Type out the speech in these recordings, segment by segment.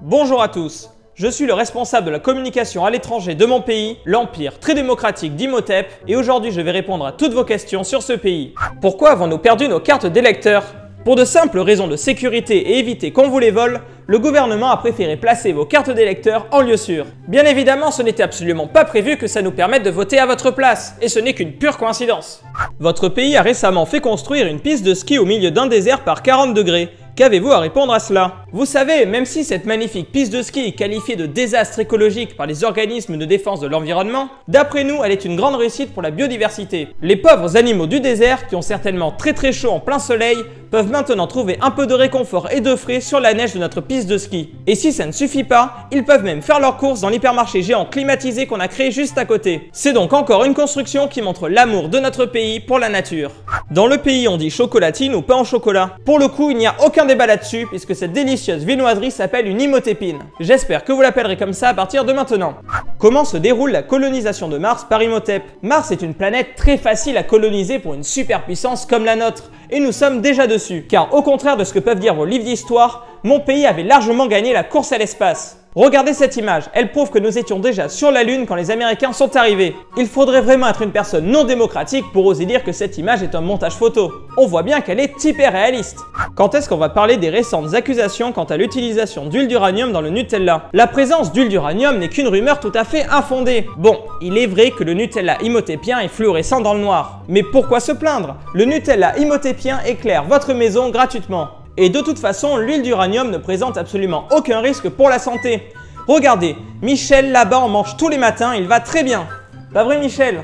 Bonjour à tous, je suis le responsable de la communication à l'étranger de mon pays, l'Empire très démocratique d'Imhotep, et aujourd'hui je vais répondre à toutes vos questions sur ce pays. Pourquoi avons-nous perdu nos cartes d'électeurs? Pour de simples raisons de sécurité et éviter qu'on vous les vole, le gouvernement a préféré placer vos cartes d'électeurs en lieu sûr. Bien évidemment, ce n'était absolument pas prévu que ça nous permette de voter à votre place, et ce n'est qu'une pure coïncidence. Votre pays a récemment fait construire une piste de ski au milieu d'un désert par 40 degrés. Qu'avez-vous à répondre à cela? Vous savez, même si cette magnifique piste de ski est qualifiée de désastre écologique par les organismes de défense de l'environnement, d'après nous, elle est une grande réussite pour la biodiversité. Les pauvres animaux du désert, qui ont certainement très chaud en plein soleil, peuvent maintenant trouver un peu de réconfort et de frais sur la neige de notre piste de ski. Et si ça ne suffit pas, ils peuvent même faire leurs courses dans l'hypermarché géant climatisé qu'on a créé juste à côté. C'est donc encore une construction qui montre l'amour de notre pays pour la nature. Dans le pays, on dit chocolatine ou pain au chocolat. Pour le coup, il n'y a aucun débat là-dessus, puisque cette délicieuse viennoiserie s'appelle une imhotépine. J'espère que vous l'appellerez comme ça à partir de maintenant. Comment se déroule la colonisation de Mars par Imhotep? Mars est une planète très facile à coloniser pour une superpuissance comme la nôtre, et nous sommes déjà dessus. Car au contraire de ce que peuvent dire vos livres d'histoire, mon pays avait largement gagné la course à l'espace. Regardez cette image, elle prouve que nous étions déjà sur la Lune quand les Américains sont arrivés. Il faudrait vraiment être une personne non démocratique pour oser dire que cette image est un montage photo. On voit bien qu'elle est hyper réaliste. Quand est-ce qu'on va parler des récentes accusations quant à l'utilisation d'huile d'uranium dans le Nutella? La présence d'huile d'uranium n'est qu'une rumeur tout à fait infondée. Bon, il est vrai que le Nutella imhotépien est fluorescent dans le noir. Mais pourquoi se plaindre? Le Nutella imhotépien éclaire votre maison gratuitement. Et de toute façon, l'huile d'uranium ne présente absolument aucun risque pour la santé. Regardez, Michel là-bas en mange tous les matins, il va très bien. Pas vrai Michel?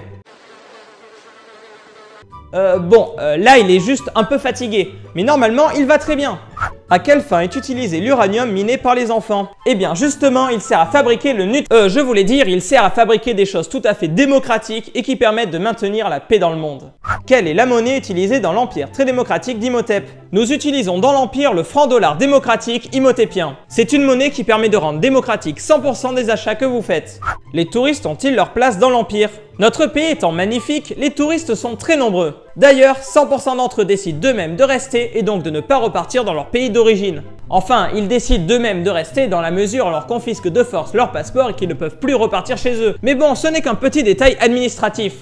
Là il est juste un peu fatigué, mais normalement il va très bien. À quelle fin est utilisé l'uranium miné par les enfants? Eh bien justement, il sert à fabriquer je voulais dire, il sert à fabriquer des choses tout à fait démocratiques et qui permettent de maintenir la paix dans le monde. Quelle est la monnaie utilisée dans l'Empire très démocratique d'Imhotep? Nous utilisons dans l'Empire le franc-dollar démocratique imhotépien. C'est une monnaie qui permet de rendre démocratique 100% des achats que vous faites. Les touristes ont-ils leur place dans l'Empire? Notre pays étant magnifique, les touristes sont très nombreux. D'ailleurs, 100% d'entre eux décident d'eux-mêmes de rester et donc de ne pas repartir dans leur pays d'origine. Enfin, ils décident d'eux-mêmes de rester dans la mesure où on leur confisque de force leur passeport et qu'ils ne peuvent plus repartir chez eux. Mais bon, ce n'est qu'un petit détail administratif.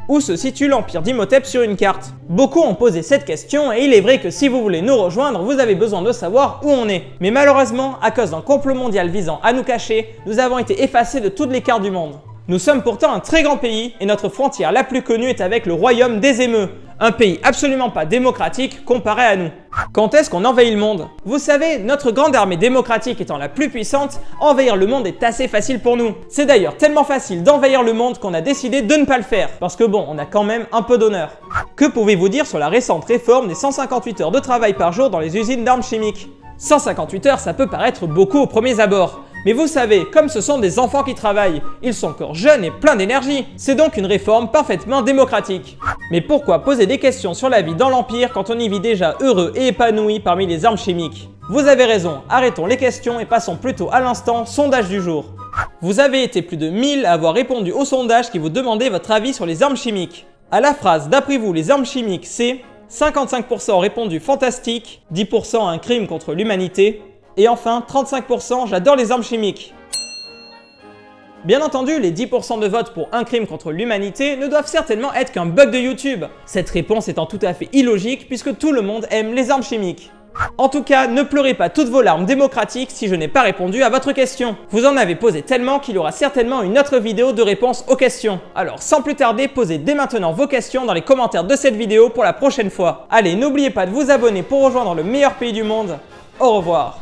Où se situe l'Empire d'Imhotep sur une carte? Beaucoup ont posé cette question et il est vrai que si vous voulez nous rejoindre, vous avez besoin de savoir où on est. Mais malheureusement, à cause d'un complot mondial visant à nous cacher, nous avons été effacés de toutes les cartes du monde. Nous sommes pourtant un très grand pays et notre frontière la plus connue est avec le royaume des Émeux, un pays absolument pas démocratique comparé à nous. Quand est-ce qu'on envahit le monde? Vous savez, notre grande armée démocratique étant la plus puissante, envahir le monde est assez facile pour nous. C'est d'ailleurs tellement facile d'envahir le monde qu'on a décidé de ne pas le faire, parce que bon, on a quand même un peu d'honneur. Que pouvez-vous dire sur la récente réforme des 158 heures de travail par jour dans les usines d'armes chimiques? 158 heures, ça peut paraître beaucoup aux premiers abords. Mais vous savez, comme ce sont des enfants qui travaillent, ils sont encore jeunes et pleins d'énergie. C'est donc une réforme parfaitement démocratique. Mais pourquoi poser des questions sur la vie dans l'Empire quand on y vit déjà heureux et épanoui parmi les armes chimiques? Vous avez raison, arrêtons les questions et passons plutôt à l'instant sondage du jour. Vous avez été plus de 1000 à avoir répondu au sondage qui vous demandait votre avis sur les armes chimiques. À la phrase « D'après vous, les armes chimiques, c'est » 55% ont répondu fantastique, 10% un crime contre l'humanité, et enfin 35% j'adore les armes chimiques. Bien entendu, les 10% de vote pour un crime contre l'humanité ne doivent certainement être qu'un bug de YouTube. Cette réponse étant tout à fait illogique puisque tout le monde aime les armes chimiques. En tout cas, ne pleurez pas toutes vos larmes démocratiques si je n'ai pas répondu à votre question. Vous en avez posé tellement qu'il y aura certainement une autre vidéo de réponse aux questions. Alors sans plus tarder, posez dès maintenant vos questions dans les commentaires de cette vidéo pour la prochaine fois. Allez, n'oubliez pas de vous abonner pour rejoindre le meilleur pays du monde. Au revoir.